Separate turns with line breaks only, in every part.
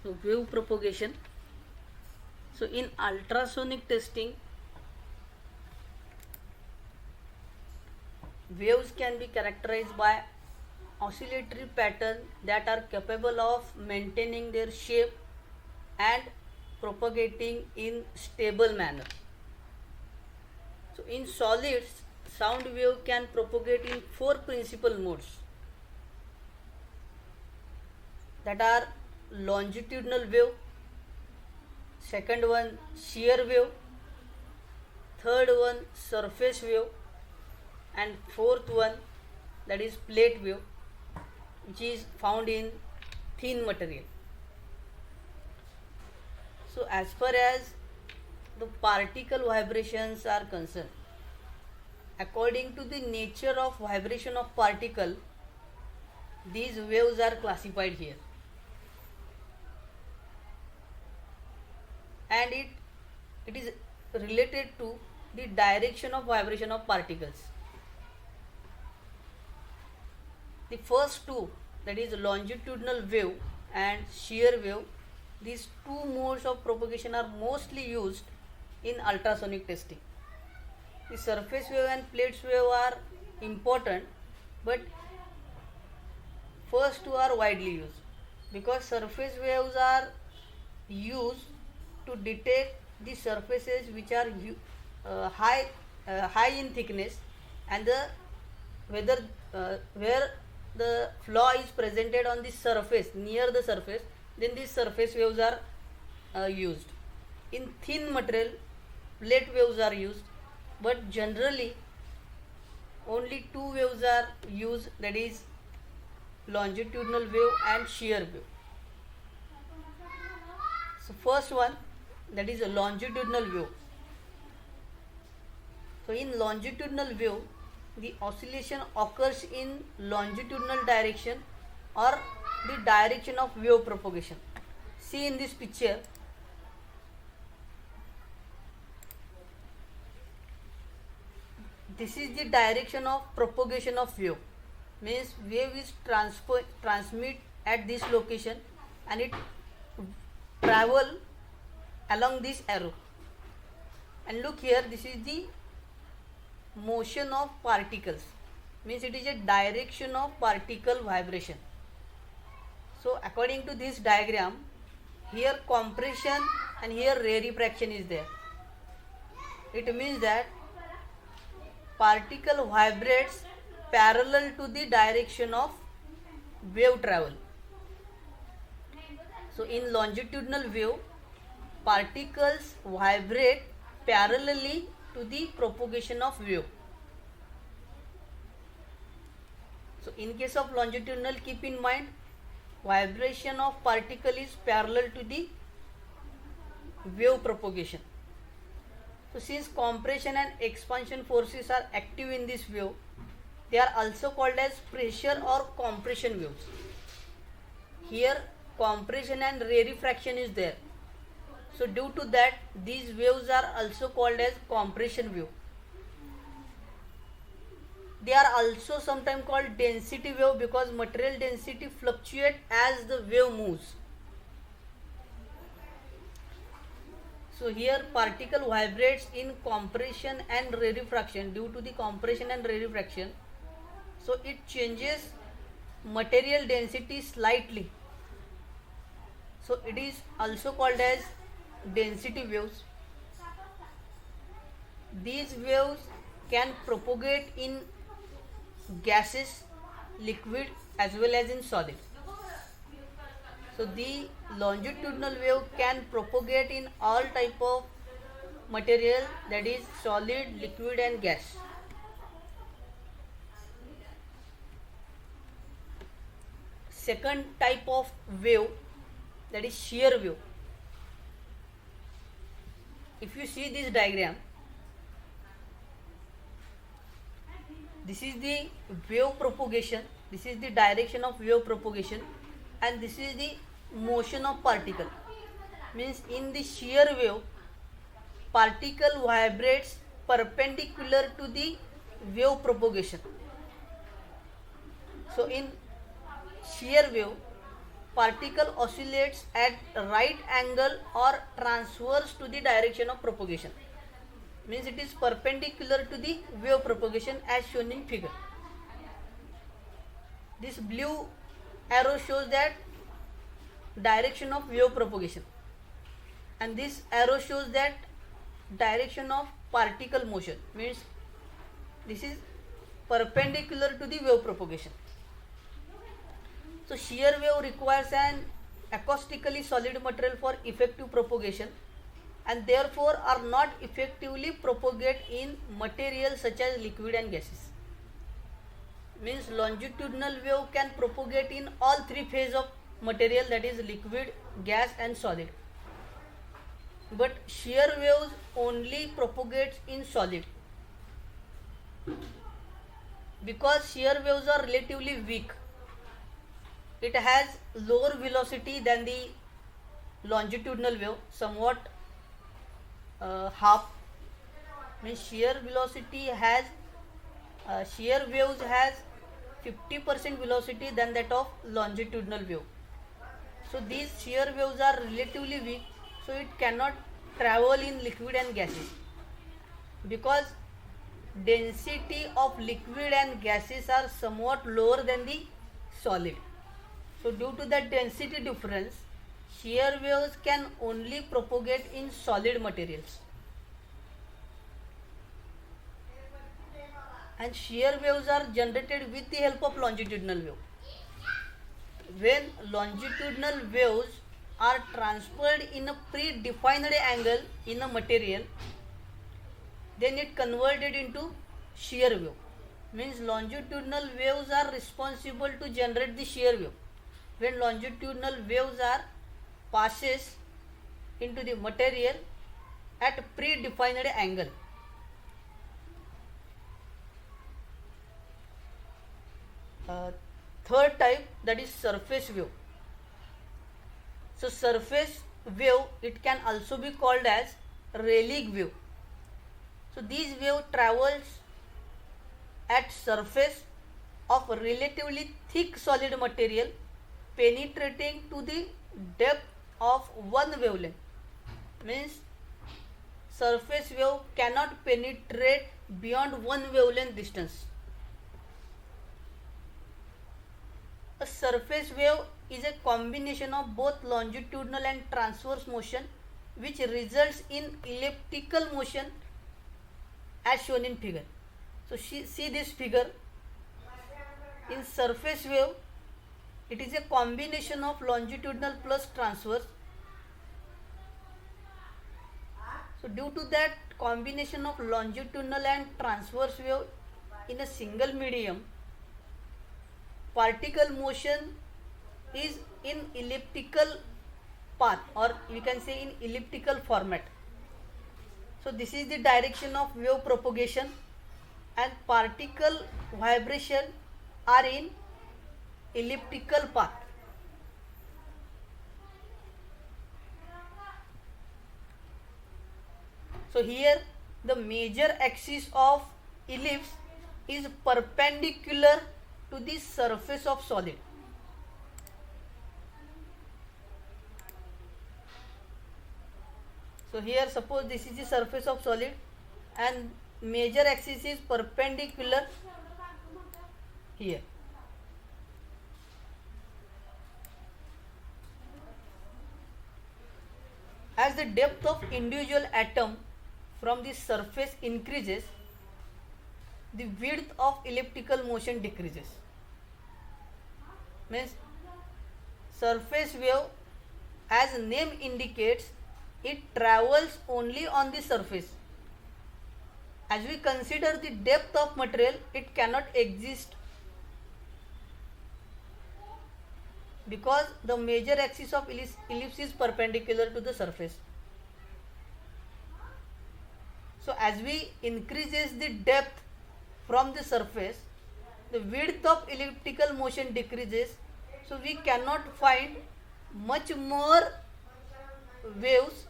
So wave propagation. So in ultrasonic testing, waves can be characterized by oscillatory pattern that are capable of maintaining their shape and propagating in stable manner. So in solids, sound wave can propagate in four principal modes, that are longitudinal wave, second one shear wave, third one surface wave, and fourth one, that is plate wave, which is found in thin material. So as far as the particle vibrations are concerned, according to the nature of vibration of particle, these waves are classified here, and it is related to the direction of vibration of particles. The first two, that is longitudinal wave and shear wave, these two modes of propagation are mostly used in ultrasonic testing. The surface wave and plates wave are important, but first two are widely used because surface waves are used to detect the surfaces which are high in thickness, and the whether where the flaw is presented on the surface, near the surface, then these surface waves are used. In thin material, plate waves are used, but generally only two waves are used, that is longitudinal wave and shear wave. So first one, that is a longitudinal wave. So in longitudinal wave, the oscillation occurs in longitudinal direction or the direction of wave propagation. See in this picture, this is the direction of propagation of wave, means wave is transmit at this location and it travel along this arrow. And look here, this is the motion of particles, means it is a direction of particle vibration. So according to this diagram, here compression and here rarefaction is there. It means that particle vibrates parallel to the direction of wave travel. So in longitudinal wave, particles vibrate parallelly to the propagation of wave. So in case of longitudinal, keep in mind vibration of particle is parallel to the wave propagation. So since compression and expansion forces are active in this wave, they are also called as pressure or compression waves. Here compression and rarefaction is there. So due to that, these waves are also called as compression wave. They are also sometimes called density wave because material density fluctuates as the wave moves. So here particle vibrates in compression and rarefaction. Due to the compression and rarefaction, so it changes material density slightly. So it is also called as density waves. These waves can propagate in gases, liquid as well as in solid. So the longitudinal wave can propagate in all type of material, that is solid, liquid and gas. Second type of wave, that is shear wave. If you see this diagram, this is the wave propagation, this is the direction of wave propagation, and this is the motion of particle. Means in the shear wave, particle vibrates perpendicular to the wave propagation. So in shear wave, particle oscillates at right angle or transverse to the direction of propagation. Means it is perpendicular to the wave propagation as shown in figure. This blue arrow shows that direction of wave propagation, and this arrow shows that direction of particle motion. Means this is perpendicular to the wave propagation. So shear wave requires an acoustically solid material for effective propagation, and therefore are not effectively propagate in materials such as liquid and gases. Means longitudinal wave can propagate in all three phases of material, that is liquid, gas and solid. But shear waves only propagates in solid, because shear waves are relatively weak. It has lower velocity than the longitudinal wave, somewhat half. Means shear velocity has shear waves has 50% velocity than that of longitudinal wave. So these shear waves are relatively weak, so it cannot travel in liquid and gases, because density of liquid and gases are somewhat lower than the solid. So due to that density difference, shear waves can only propagate in solid materials. And shear waves are generated with the help of longitudinal wave. When longitudinal waves are transferred in a predefined angle in a material, then it converted into shear wave. Means longitudinal waves are responsible to generate the shear wave. When longitudinal waves are passes into the material at predefined angle. Third type, that is surface wave. So surface wave, it can also be called as Rayleigh wave. So these wave travels at surface of a relatively thick solid material, penetrating to the depth of one wavelength. Means surface wave cannot penetrate beyond one wavelength distance. A surface wave is a combination of both longitudinal and transverse motion, which results in elliptical motion as shown in figure. So see this figure. In surface wave, it is a combination of longitudinal plus transverse. So due to that combination of longitudinal and transverse wave in a single medium, particle motion is in elliptical path, or we can say in elliptical format. So this is the direction of wave propagation, and particle vibration are in elliptical path. So here the major axis of ellipse is perpendicular to the surface of solid. So here suppose this is the surface of solid and major axis is perpendicular here. As the depth of individual atom from the surface increases, the width of elliptical motion decreases. Means surface wave, as name indicates, it travels only on the surface. As we consider the depth of material, it cannot exist, because the major axis of ellipse is perpendicular to the surface. So as we increases the depth from the surface, the width of elliptical motion decreases, so we cannot find much more waves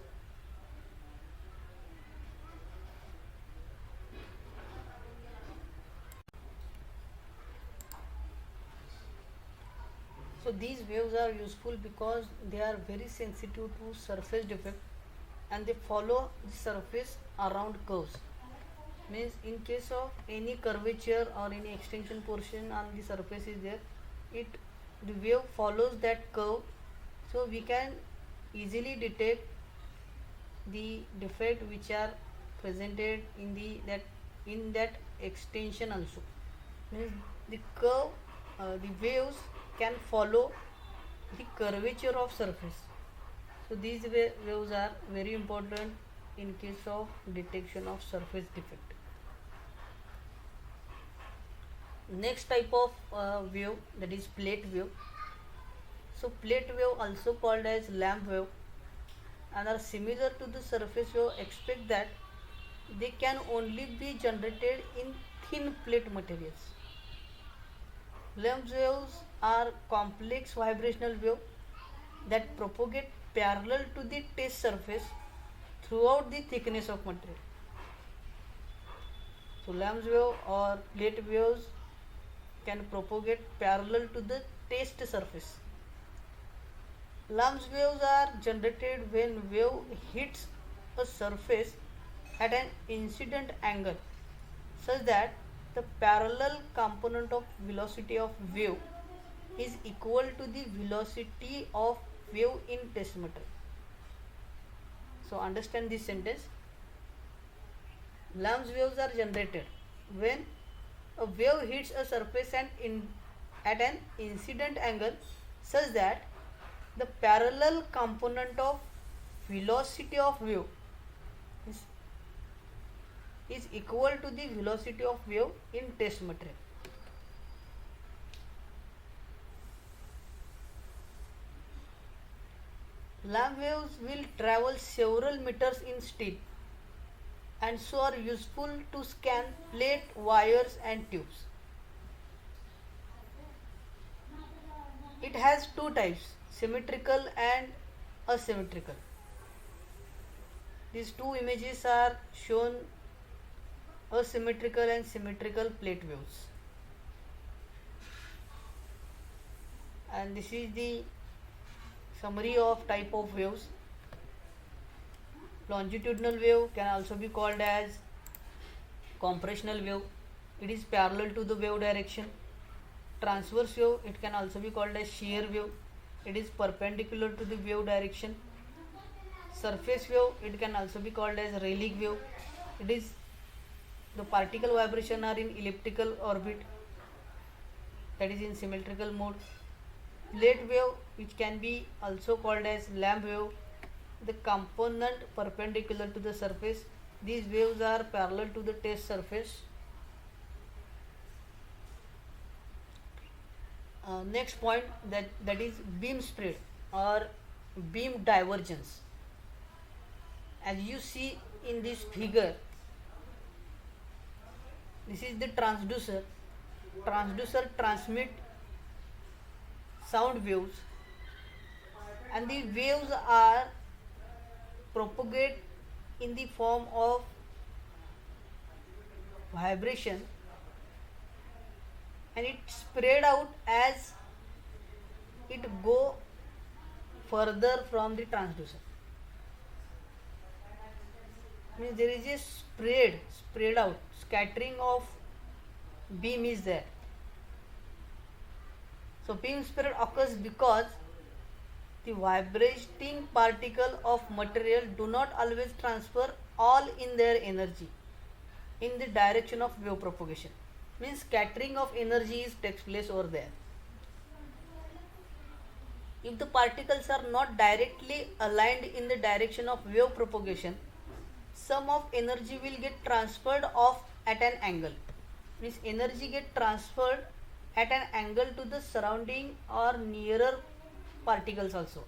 so these waves are useful because they are very sensitive to surface defect and they follow the surface around curves. Means in case of any curvature or any extension portion on the surface is there, it the wave follows that curve, so we can easily detect the defect which are presented in that extension also. Means the curve, the waves can follow the curvature of surface. So these waves are very important in case of detection of surface defect. Next type of wave, that is plate wave. So plate wave, also called as lamp wave, and are similar to the surface wave except that they can only be generated in thin plate materials. Lamp waves are complex vibrational wave that propagate parallel to the test surface throughout the thickness of material. So lamp wave or plate waves can propagate parallel to the test surface. Lamp waves are generated when wave hits a surface at an incident angle such that the parallel component of velocity of wave is equal to the velocity of wave in test material. So understand this sentence. Lamp waves are generated when a wave hits a surface and at an incident angle such that the parallel component of velocity of wave is equal to the velocity of wave in test material. Lamp waves will travel several meters in speed and so are useful to scan plate, wires and tubes. It has two types, symmetrical and asymmetrical. These two images are shown, asymmetrical and symmetrical plate waves. And this is the summary of type of waves. Longitudinal wave can also be called as compressional wave. It is parallel to the wave direction. Transverse wave, it can also be called as shear wave. It is perpendicular to the wave direction. Surface wave, it can also be called as Rayleigh wave. It is the particle vibration are in elliptical orbit, that is in symmetrical mode. Plate wave, which can be also called as lamp wave, the component perpendicular to the surface. These waves are parallel to the test surface. Next point, that is beam spread or beam divergence. As you see in this figure, this is the transducer. Transducer transmit sound waves and the waves are propagate in the form of vibration and it spread out as it go further from the transducer. Means there is a spread out, scattering of beam is there. So beam spread occurs because the vibrating particle of material do not always transfer all in their energy in the direction of wave propagation. Means scattering of energy takes place over there. If the particles are not directly aligned in the direction of wave propagation, some of energy will get transferred off at an angle. Means energy get transferred at an angle to the surrounding or nearer particles also.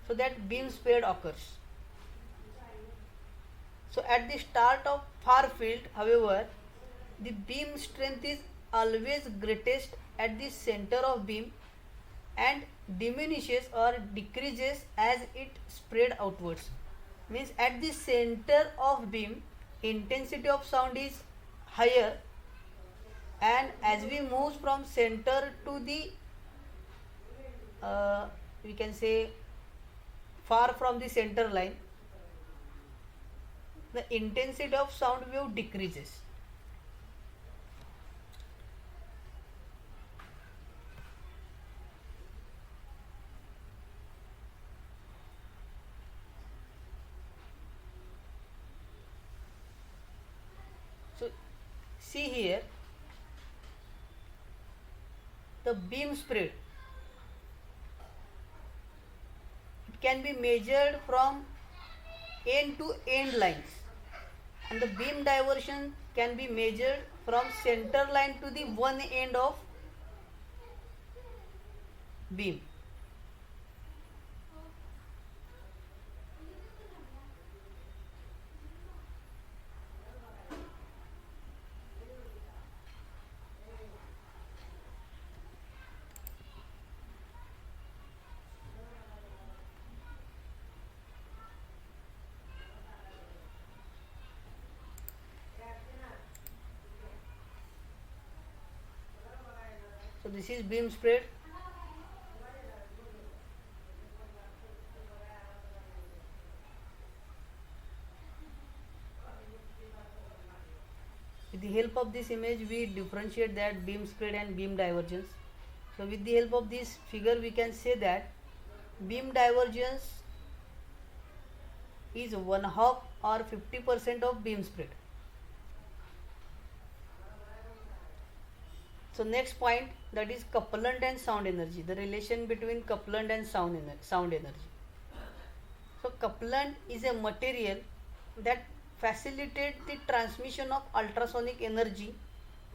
So that beam spread occurs. So at the start of far field, however, the beam strength is always greatest at the center of beam and diminishes or decreases as it spread outwards. Means at the center of beam, intensity of sound is higher, and as we move from center to the we can say far from the center line, the intensity of sound wave decreases. So see here, the beam spread, it can be measured from end to end lines, and the beam diversion can be measured from center line to the one end of beam. So this is beam spread. With the help of this image, we differentiate that beam spread and beam divergence. So with the help of this figure, we can say that beam divergence is 1/2 or 50% of beam spread. So next point, that is couplant and sound energy, the relation between couplant and sound energy. So couplant is a material that facilitates the transmission of ultrasonic energy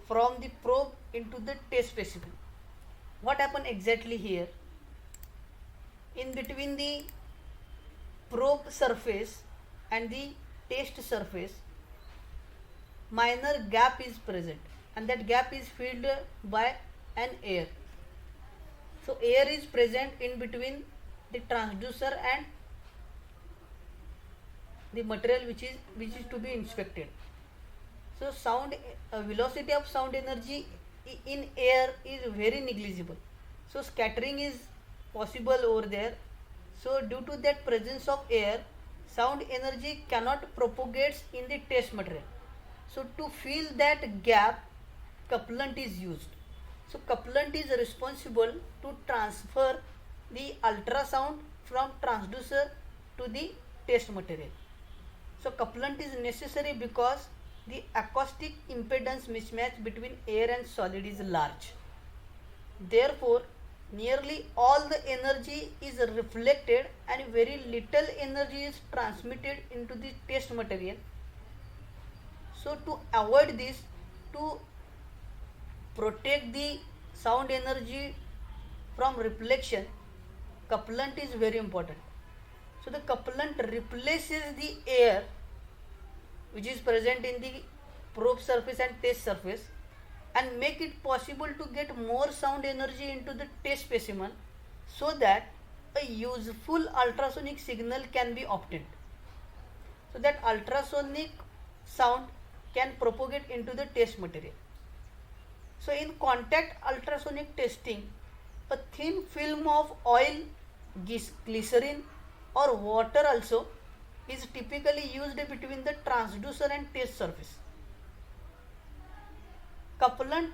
from the probe into the test specimen. What happened exactly here? In between the probe surface and the test surface, minor gap is present, and that gap is filled by an air. So air is present in between the transducer and the material which is to be inspected. So sound velocity of sound energy in air is very negligible. So scattering is possible over there. So due to that presence of air, sound energy cannot propagate in the test material. So to fill that gap, couplant is used. So couplant is responsible to transfer the ultrasound from transducer to the test material. So couplant is necessary because the acoustic impedance mismatch between air and solid is large. Therefore, nearly all the energy is reflected and very little energy is transmitted into the test material. So to avoid this, to protect the sound energy from reflection, couplant is very important. So the couplant replaces the air which is present in the probe surface and test surface and make it possible to get more sound energy into the test specimen so that a useful ultrasonic signal can be obtained. So that ultrasonic sound can propagate into the test material. So in contact ultrasonic testing, a thin film of oil, glycerin or water also is typically used between the transducer and test surface. Couplant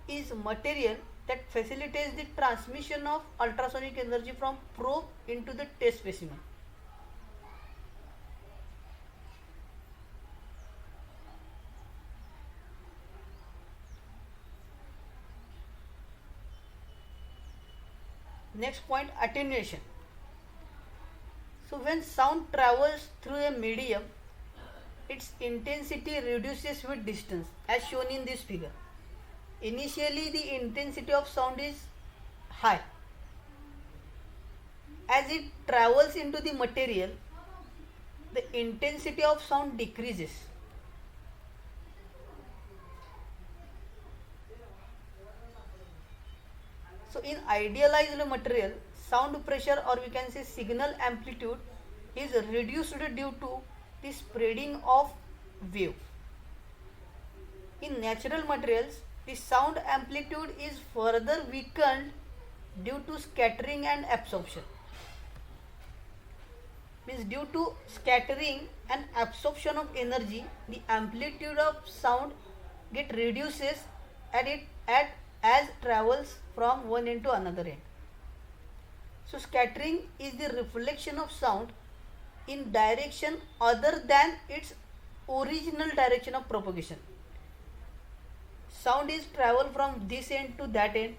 is material that facilitates the transmission of ultrasonic energy from probe into the test specimen. Next point, attenuation. So when sound travels through a medium, its intensity reduces with distance as shown in this figure. Initially the intensity of sound is high. As it travels into the material, the intensity of sound decreases. So in idealized material, sound pressure or we can say signal amplitude is reduced due to the spreading of wave. In natural materials, the sound amplitude is further weakened due to scattering and absorption. Means due to scattering and absorption of energy, the amplitude of sound get reduces at as travels from one end to another end. So scattering is the reflection of sound in direction other than its original direction of propagation. Sound is travel from this end to that end,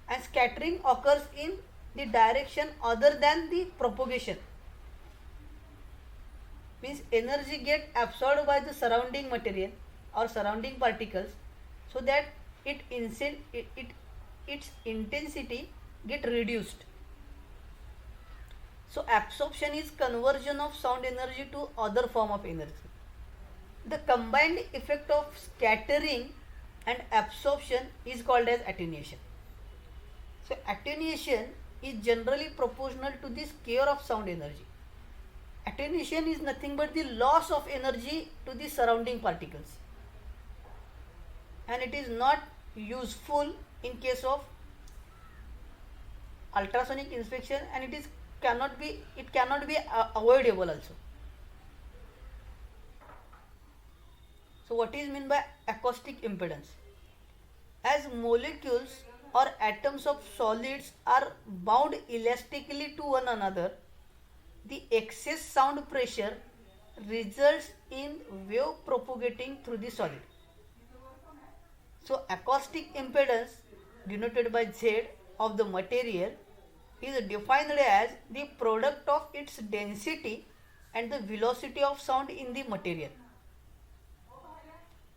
and scattering occurs in the direction other than the propagation. Means energy get absorbed by the surrounding material or surrounding particles, so that its intensity get reduced. So absorption is conversion of sound energy to other form of energy. The combined effect of scattering and absorption is called as attenuation. So attenuation is generally proportional to the square of sound energy. Attenuation is nothing but the loss of energy to the surrounding particles, and it is not useful in case of ultrasonic inspection, and it cannot be avoidable also. So what is meant by acoustic impedance? As molecules or atoms of solids are bound elastically to one another, the excess sound pressure results in wave propagating through the solid. So acoustic impedance, denoted by Z of the material, is defined as the product of its density and the velocity of sound in the material.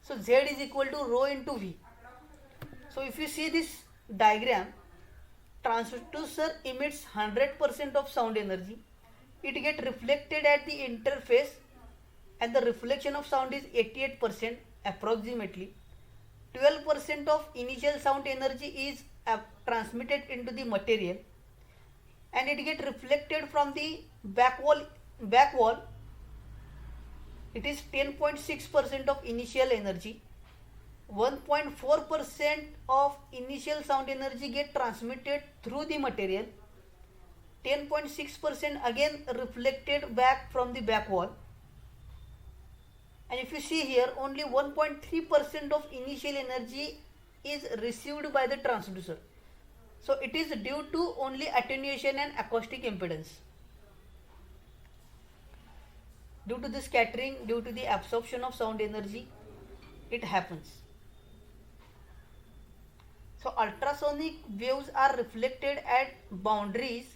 So Z is equal to rho into V. So if you see this diagram, transducer emits 100% of sound energy. It gets reflected at the interface, and the reflection of sound is 88% approximately. 12% of initial sound energy is transmitted into the material, and it gets reflected from the back wall. It is 10.6% of initial energy. 1.4% of initial sound energy get transmitted through the material. 10.6% again reflected back from the back wall. And if you see here, only 1.3% of initial energy is received by the transducer. So it is due to only attenuation and acoustic impedance. Due to the scattering, due to the absorption of sound energy, it happens. So ultrasonic waves are reflected at boundaries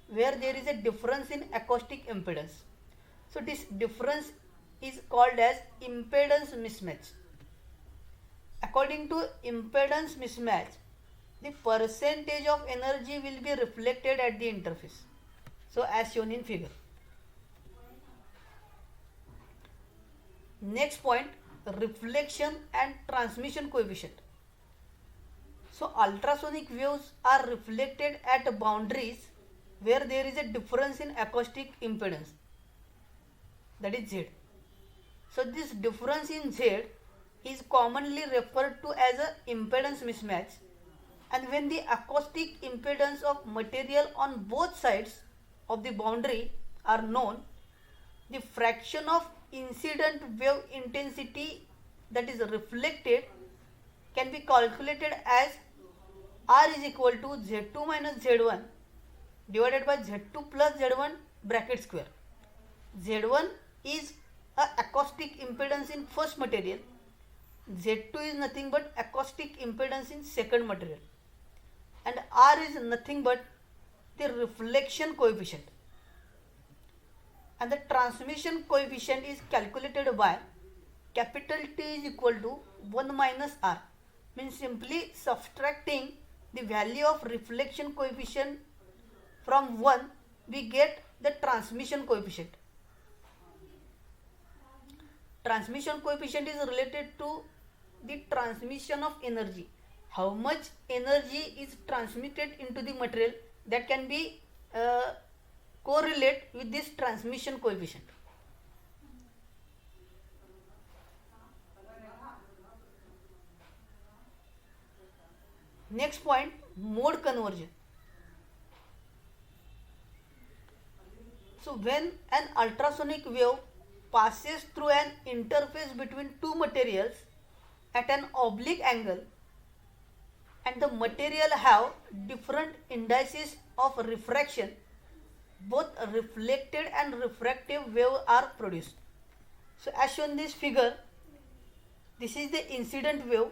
where there is a difference in acoustic impedance. So this difference is called as impedance mismatch. According to impedance mismatch, the percentage of energy will be reflected at the interface. So as shown in figure. Next point, reflection and transmission coefficient. So ultrasonic waves are reflected at boundaries where there is a difference in acoustic impedance, that is Z. So this difference in Z is commonly referred to as an impedance mismatch, and when the acoustic impedance of material on both sides of the boundary are known, the fraction of incident wave intensity that is reflected can be calculated as R is equal to Z2 minus Z1 divided by Z2 plus Z1 bracket square. Z1 is a acoustic impedance in first material. Z2 is nothing but acoustic impedance in second material. And R is nothing but the reflection coefficient. And the transmission coefficient is calculated by capital T is equal to 1 minus R. Means simply subtracting the value of reflection coefficient from 1, we get the transmission coefficient. Transmission coefficient is related to the transmission of energy. How much energy is transmitted into the material, that can be correlate with this transmission coefficient. Next point, mode conversion. So when an ultrasonic wave passes through an interface between two materials at an oblique angle, and the material have different indices of refraction, both reflected and refractive wave are produced. So as shown in this figure, this is the incident wave,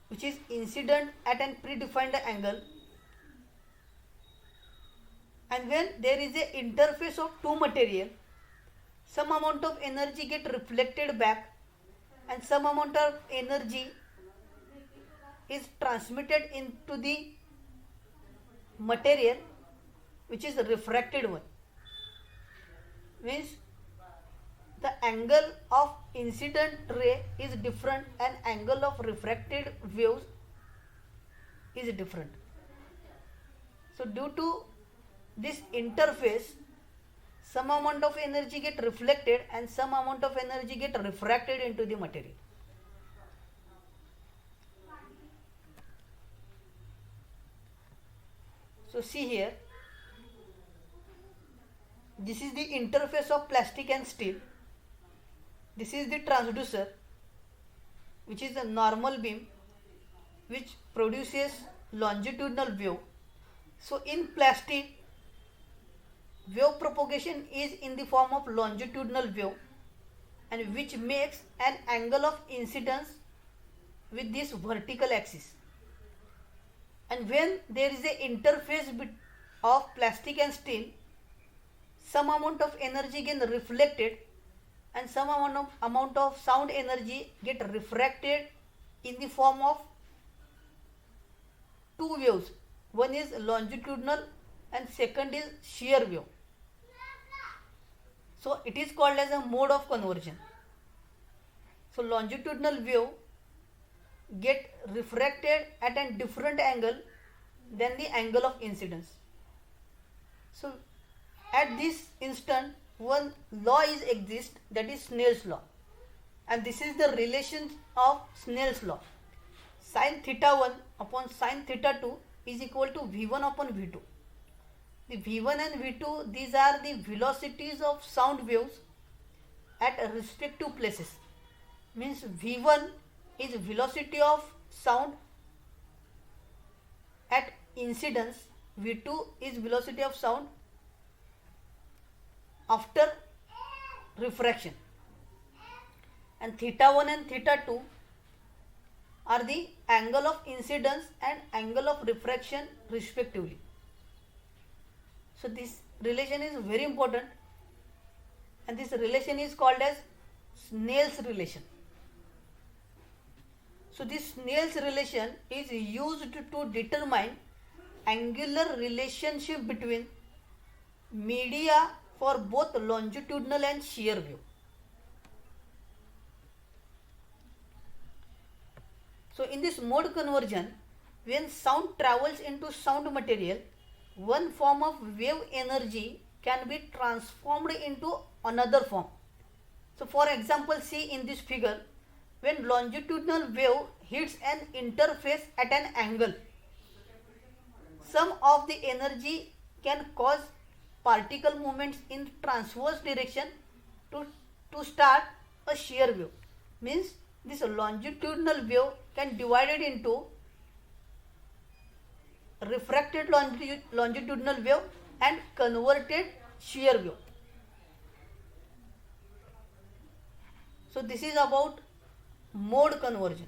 which is incident at an predefined angle, and when there is a interface of two material, some amount of energy get reflected back and some amount of energy is transmitted into the material which is refracted one. Means the angle of incident ray is different and angle of refracted waves is different. So due to this interface, some amount of energy get reflected and some amount of energy get refracted into the material. So see here, this is the interface of plastic and steel. This is the transducer, which is a normal beam which produces longitudinal wave. So in plastic, wave propagation is in the form of longitudinal wave, and which makes an angle of incidence with this vertical axis. And when there is a interface of plastic and steel, some amount of energy get reflected and some amount of sound energy get refracted in the form of two waves. One is longitudinal and second is shear wave. So it is called as a mode of conversion. So longitudinal wave get refracted at a different angle than the angle of incidence. So at this instant, one law is exist, that is Snell's law, and this is the relation of Snell's law. Sin theta 1 upon sin theta 2 is equal to V1 upon V2. The V1 and V2, these are the velocities of sound waves at respective places. Means V1 is velocity of sound at incidence, V2 is velocity of sound after refraction, and theta 1 and theta 2 are the angle of incidence and angle of refraction respectively. So this relation is very important, and this relation is called as Snell's relation. So this Snell's relation is used to determine angular relationship between media for both longitudinal and shear wave. So in this mode conversion, when sound travels into sound material, one form of wave energy can be transformed into another form. So for example, see in this figure, when longitudinal wave hits an interface at an angle, some of the energy can cause particle movements in transverse direction to start a shear wave. Means this longitudinal wave can divide it into refracted longitudinal wave and converted shear wave. So this is about mode conversion.